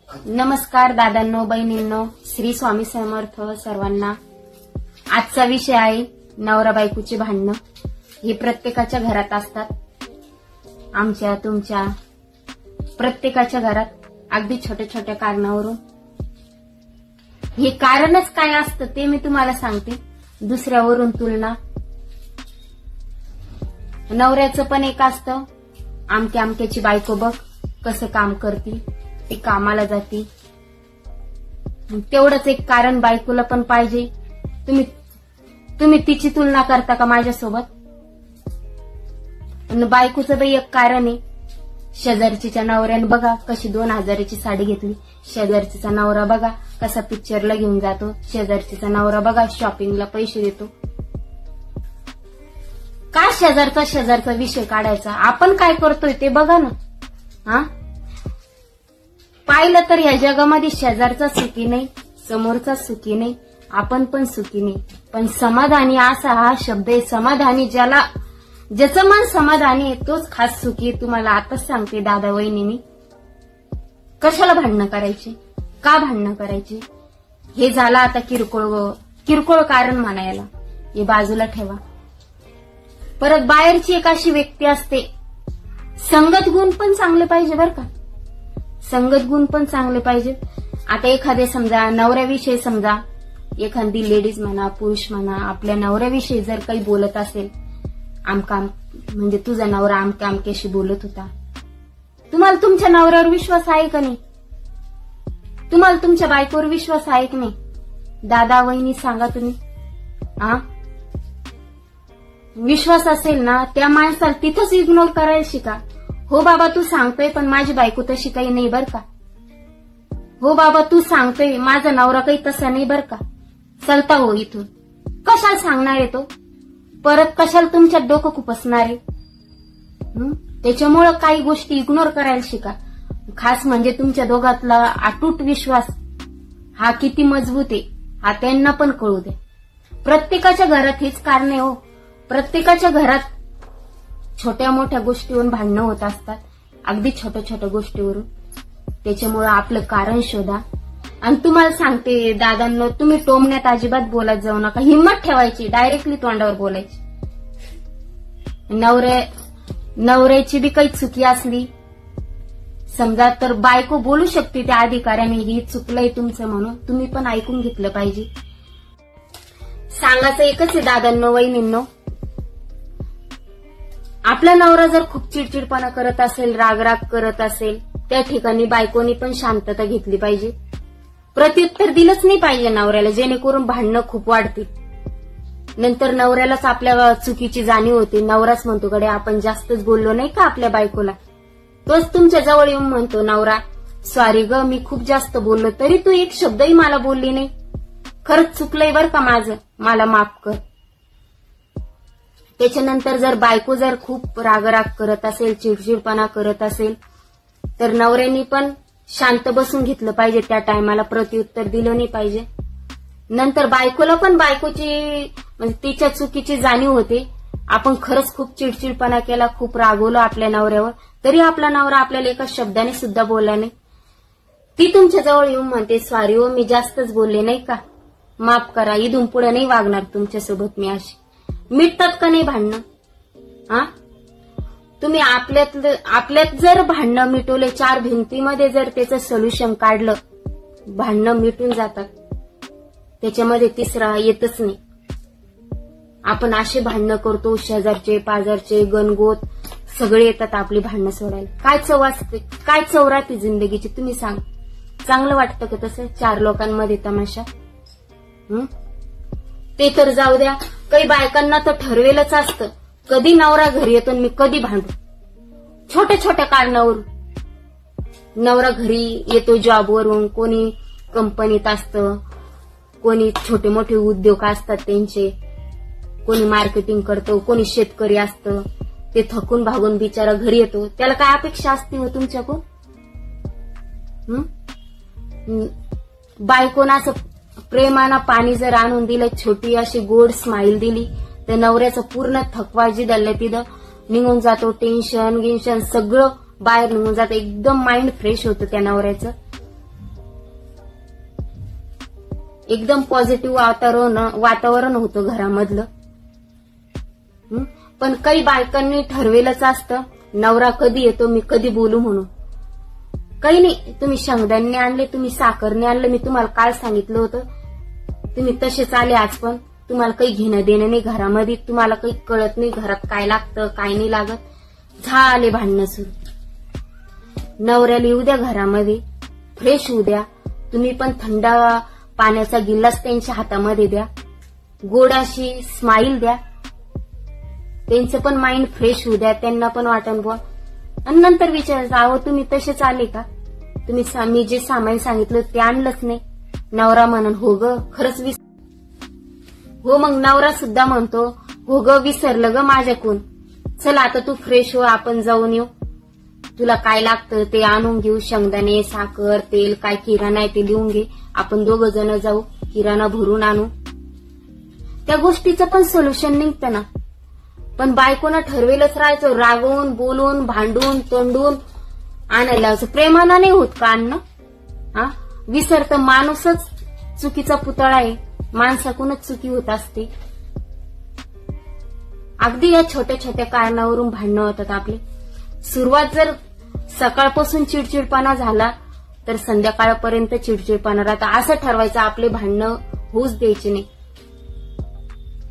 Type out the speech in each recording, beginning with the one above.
नमस्कार दादांनो, बहिणींनो, श्री स्वामी समर्थ सर्वांना। आजचा विषय आहे नवरा बायकोची भांडणं। हे प्रत्येकाच्या घरात असतात, आमच्या तुमच्या प्रत्येकाच्या घरात, अगदी छोट्या छोट्या कारणावरून। हे कारणच काय असतं ते मी तुम्हाला सांगते, दुसऱ्यावरून तुलना। नवऱ्याचं पण एक असतं, आमक्याची बायको बघ कसं काम करती, ती कामाला जाती। तेवढंच एक कारण बायकोला पण पाहिजे। तुम्ही तिची तुलना करता का माझ्यासोबत? बायकोचं बाई एक कारण आहे, शेजारचीच्या नवऱ्याने बघा कशी 2000ची साडी घेतली, शेजारचीचा नवरा बघा कसा पिक्चरला घेऊन जातो, शेजारचीचा नवरा बघा शॉपिंगला पैसे देतो। का शेजारचा विषय काढायचा? आपण काय करतोय ते बघा ना। हा, पाहिलं तर या जगामध्ये शेजारचा सुखी नाही, समोरचा सुखी नाही, आपण पण सुखी नाही। पण समाधानी असा हा शब्द आहे, समाधानी ज्याचं मन समाधानी आहे तोच खास सुखी आहे। तुम्हाला आताच सांगते दादा वहिनींनी, कशाला भांडणं करायची, का भांडणं करायची? हे झालं आता किरकोळ कारण म्हणायला, हे बाजूला ठेवा। परत बाहेरची एक अशी व्यक्ती असते, संगत गुण पण चांगले पाहिजे बरं का, संगत गुण पण चांगले पाहिजे। आता एखादे समजा नवऱ्याविषयी, समजा एखादी लेडीज म्हणा पुरुष म्हणा आपल्या नवऱ्याविषयी जर काही बोलत असेल, म्हणजे तुझा नवरा आमक्याशी बोलत होता, तुम्हाला तुमच्या नवऱ्यावर विश्वास आहे का नाही? तुम्हाला तुमच्या बायकोवर विश्वास आहे की नाही? दादा वहिनी सांगा तुम्ही। विश्वास असेल ना, त्या माणसाला तिथंच इग्नोर करायला शिका। हो बाबा तू सांगतोय पण माझी बायको तशी काही नाही बर का, हो बाबा तू सांगतोय माझा नवरा काही तसा नाही बर का, चलता हो इथून। कशाला सांगणार आहे तो? परत कशाला तुमच्यात डोकं खुपसणार आहे? त्याच्यामुळं काही गोष्टी इग्नोर करायला शिका। खास म्हणजे तुमच्या दोघातला अटूट विश्वास हा किती मजबूत आहे हा त्यांना पण कळू दे। प्रत्येकाच्या घरात हेच कारण आहे हो, प्रत्येकाच्या घरात छोट्या मोठ्या गोष्टीवरून भांडणं होत असतात, अगदी छोट्या छोट्या गोष्टीवरून। त्याच्यामुळे आपलं कारण शोधा। आणि तुम्हाला सांगते दादांनो, तुम्ही टोमण्यात अजिबात बोलत जाऊ नका, हिंमत ठेवायची, डायरेक्टली तोंडावर बोलायची। नवऱ्याची बी काही चुकी असली समजा तर बायको बोलू शकते त्या अधिकाऱ्याने, ही चुकलंय तुमचं म्हणून, तुम्ही पण ऐकून घेतलं पाहिजे। सांगायचं एकच आहे दादांनो वहिनींनो, आपला नवरा जर खूप चिडचिडपणा करत असेल, रागराग करत असेल, त्या ठिकाणी बायकोनी पण शांतता घेतली पाहिजे, प्रत्युत्तर दिलंच नाही पाहिजे नवऱ्याला, जेणेकरून भांडणं खूप वाढतील। नंतर नवऱ्यालाच आपल्या चुकीची जाणीव होते, नवराच म्हणतो कडे आपण जास्तच बोललो नाही का आपल्या बायकोला, तोच तुमच्या जवळ येऊन म्हणतो नवरा सॉरी ग मी खूप जास्त बोललो, तरी तू एक शब्दही मला बोलली नाही, खरंच चुकलंय बर का माझं, मला माफ कर। त्याच्यानंतर जर बायको जर खूप रागराग करत असेल, चिडचिडपणा करत असेल, तर नवऱ्यानी पण शांत बसून घेतलं पाहिजे, त्या टायमाला प्रत्युत्तर दिलं नाही पाहिजे। नंतर बायकोला पण बायकोची म्हणजे तिच्या चुकीची जाणीव होते, आपण खरंच खूप चिडचिडपणा केला, खूप रागवलो आपल्या नवऱ्यावर, तरी आपला नवरा आपल्याला एका शब्दाने सुद्धा बोलला नाही, ती तुमच्या जवळ येऊन म्हणते सॉरी हो मी जास्तच बोलले नाही का, माफ करा, इथून पुढे नाही वागणार तुमच्यासोबत मी अशी। मिटतात का नाही भांडणं? तुम्ही आपल्यात जर भांडणं मिटवले, 4 भिंतीमध्ये जर त्याचं सोल्युशन काढलं, भांडणं मिटून जातात, त्याच्यामध्ये तिसरा येतच नाही। आपण असे भांडणं करतो, शेजारचे पाजारचे गणगोत सगळे येतात आपली भांडणं सोडायला, काय चव असते, काय चव राहते जिंदगीची तुम्ही सांग? चांगलं वाटतं का तसं 4 लोकांमध्ये तमाशा? ते तर जाऊ द्या, काही बायकांना तर ठरवेलच असतं कधी नवरा घरी येतो मी कधी भांडू, छोट्या छोट्या कारणावरून। नवरा घरी येतो जॉबवरून, कोणी कंपनीत असतं, कोणी छोटे मोठे उद्योग असतात त्यांचे, कोणी मार्केटिंग करतो, कोणी शेतकरी असतं, ते थकून भागून बिचारा घरी येतो, त्याला काय अपेक्षा असते हो तुमच्याकडून? बायकोनं असं प्रेमानं पाणी जर आणून दिलं, छोटी अशी गोड स्माइल दिली, तर नवऱ्याचा पूर्ण थकवा जी दल्ले तिथं निघून जातो, टेन्शन गिन्शन सगळं बाहेर निघून जातं, एकदम माइंड फ्रेश होतं त्या नवऱ्याचं। एकदम पॉझिटिव्ह वातावरण होतं घरामधलं. पण काही बायकांनी ठरवेलच असतं नवरा कधी येतो मी कधी बोलू म्हणून. काही नाही, तुम्ही शेंगदाणे आणले, तुम्ही साखरने आणलं, मी तुम्हाला काल सांगितलं होतं, तुम्ही तसेच आले आज. पण तुम्हाला काही घेणं देणं नाही घरामध्ये, तुम्हाला काही कळत नाही घरात काय लागतं काय नाही लागत. झाले भांडणं सुरू. नवऱ्याला येऊ द्या घरामध्ये, फ्रेश होऊ द्या. तुम्ही पण थंड पाण्याचा गिल्लास त्यांच्या हातामध्ये द्या, गोडाशी स्माईल द्या, त्यांचं पण माइंड फ्रेश होऊ द्या, त्यांना पण वाटण बुवा. आणि नंतर विचारायचं, अहो तुम्ही तसेच आले का, तुम्ही मी जे सामान सांगितलं ते आणलंच नाही. नवरा म्हणून हो ग खरंच हो, मग नवरा सुद्धा म्हणतो हो ग विसरलं ग माझ्याकून, चला आता तू फ्रेश हो, आपण जाऊन येऊ, तुला काय लागतं ते आणून घेऊ, शेंगदाणे साखर तेल काय किराणा आहे ते लिहून घे, आपण दोघं जण जाऊ किराणा भरून आणू. त्या गोष्टीचं पण सोल्युशन निघतं ना. पण बायकोनं ठरवेलच राहायचं, रागवून बोलून भांडून तोंडून आणायला लावायचं. प्रेमानं नाही होत का अन्न? विसरतं. माणूसच चुकीचा पुतळा आहे, माणसाकडूनच चुकी होत असते. अगदी या छोट्या छोट्या कारणावरून भांडणं होतात आपले. सुरुवात जर सकाळपासून चिडचिडपणा झाला तर संध्याकाळपर्यंत चिडचिडपणा राहता. असं ठरवायचं आपले भांडणं होऊच द्यायचे नाही.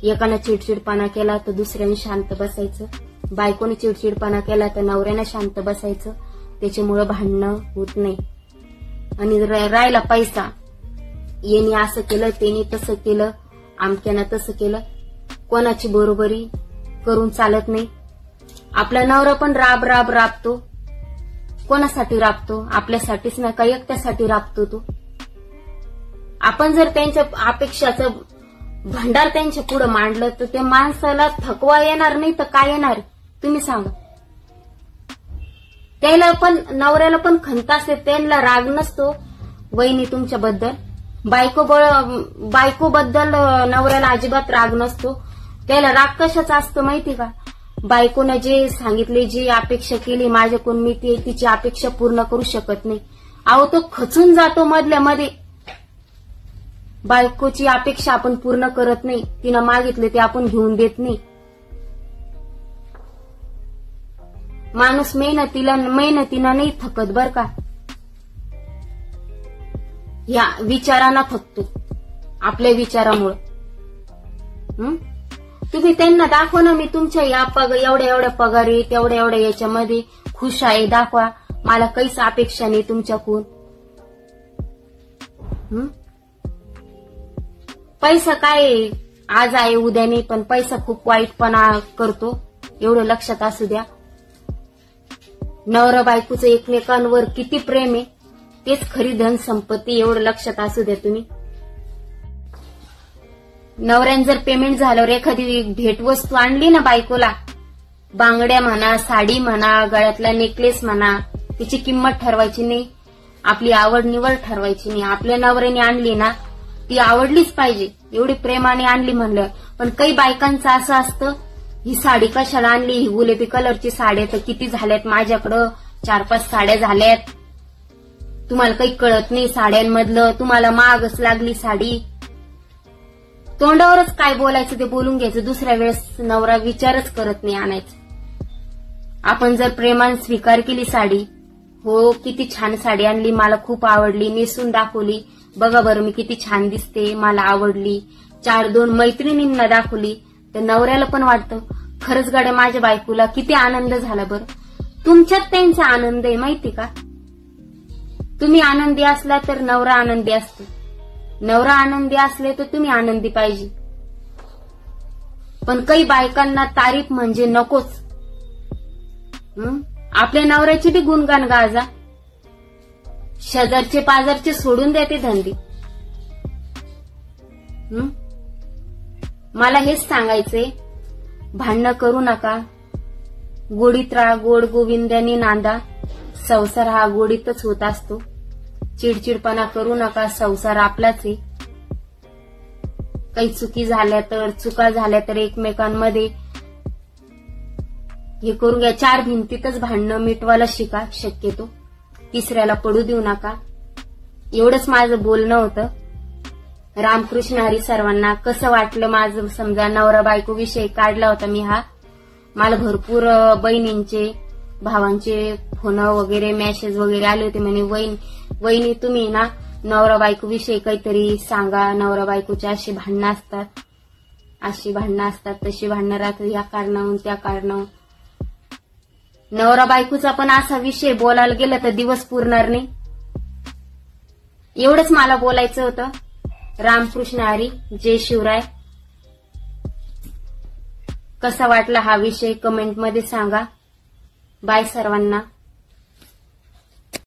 एकानं चिडचिडपणा केला तर दुसऱ्याने शांत बसायचं, बायकोने चिडचिडपणा केला तर नवऱ्याने शांत बसायचं. त्याच्यामुळे भांडणं होत नाही. आणि राहिला पैसा, येणे असं केलं त्याने तसं केलं, आमक्यानं तसं केलं, कोणाची बरोबरी करून चालत नाही. आपला नवरा पण राब राब राबतो. कोणासाठी राबतो? आपल्यासाठीच नाही का, एकट्यासाठी राबतो तो. आपण जर त्यांच्या अपेक्षाचं भंडार त्यांच्या पुढे मांडलं तर त्या माणसाला थकवा येणार नाही तर काय येणार तुम्ही सांगा. त्याला पण नवऱ्याला पण खंत असते, त्यांना राग नसतो वहिनी तुमच्याबद्दल, बायकोबद्दल नवऱ्याला अजिबात राग नसतो. त्याला राग कशाचा असतो माहिती का? बायकोने जे सांगितले, जी अपेक्षा केली माझ्याकडून, मी तिची अपेक्षा पूर्ण करू शकत नाही. अहो तो खचून जातो मधल्या मध्ये. बायकोची अपेक्षा आपण पूर्ण करत नाही, तिनं मागितले ते आपण घेऊन देत नाही. माणूस मेहनतीनं नाही थकत बर का, या विचारांना थकतो, आपल्या विचारामुळे. तुम्ही त्यांना दाखवा ना, मी तुमच्या या एवढ्या पगारी तेवढ्या याच्यामध्ये खुश आहे, दाखवा मला काहीच अपेक्षा नाही तुमच्याकडून. पैसा काय आज आहे उद्या नाही, पण पैसा खूप वाईटपणा करतो, एवढं लक्षात असू द्या. नवरा बायकोचं एकमेकांवर किती प्रेम आहे तेच खरी धन संपत्ती, एवढं लक्षात असू द्या तुम्ही. नवऱ्याने जर पेमेंट झाल्यावर एखादी भेटवस्तू आणली ना बायकोला, बांगड्या म्हणा, साडी म्हणा, गळ्यातला नेकलेस म्हणा, तिची किंमत ठरवायची नाही, आपली आवड निवड ठरवायची नाही. आपल्या नवऱ्याने आणली ना ती आवडलीच पाहिजे, एवढी प्रेमाने आणली म्हणलं. पण काही बायकांचं असं असतं, ही साडी कशाला आणली, ही गुलाबी कलरची साड्या तर किती झाल्यात माझ्याकडं, 4-5 साड्या झाल्यात, तुम्हाला काही कळत नाही साड्यांमधलं, तुम्हाला महागच लागली साडी. तोंडावरच काय बोलायचं ते बोलून घ्यायचं, दुसऱ्या वेळेस नवरा विचारच करत नाही आणायचं. आपण जर प्रेमाने स्वीकार केली साडी, हो किती छान साडी आणली, मला खूप आवडली, नेसून दाखवली, बघा बरं मी किती छान दिसते, मला आवडली, 4-2 मैत्रिणींना दाखवली, तर नवऱ्याला पण वाटतं खरंच गाड्या माझ्या बायकोला किती आनंद झाला. बरं तुमच्यात त्यांचा आनंद आहे माहिती का. तुम्ही आनंदी असला तर नवरा आनंदी असतो, नवरा आनंदी असले तर तुम्ही आनंदी पाहिजे. पण काही बायकांना तारीफ म्हणजे नकोच. आपल्या नवऱ्याचे बी गुणगान गाजा, शेजारचे पाजारचे सोडून द्या ते धंदे. मला हेच सांगायचंय, भांडणं करू नका, गोडीत राहा, गोड गोविंदाने नांदा. संसार हा गोडीतच होत असतो. चिडचिडपणा करू नका, संसार आपलाच आहे. काही चुका झाल्या तर एकमेकांमध्ये हे करून घ्या. 4 भिंतीतच भांडणं मिटवायला शिका शक्यतो, तिसऱ्याला पडू देऊ नका. एवढंच माझं बोलणं होतं. रामकृष्ण हरी सर्वांना. कसं वाटलं माझं, समजा नवरा बायको विषय काढला होता मी हा. मला भरपूर बहिणींचे भावांचे फोन वगैरे मेसेज वगैरे आले होते, म्हणे वहिनी तुम्ही ना नवरा बायको विषयी काहीतरी सांगा, नवरा बायकोची अशी भांडणं असतात, तशी भांडणं राहतात, या कारणावरून त्या कारणावरून. नवरा बायकोचा पण असा विषय बोलायला गेलं तर दिवस पुरणार नाही. एवढंच मला बोलायचं होतं. रामकृष्ण हरी, जय शिवराय. कसा वाटला हा विषय कमेंटमध्ये सांगा. बाय सर्वांना.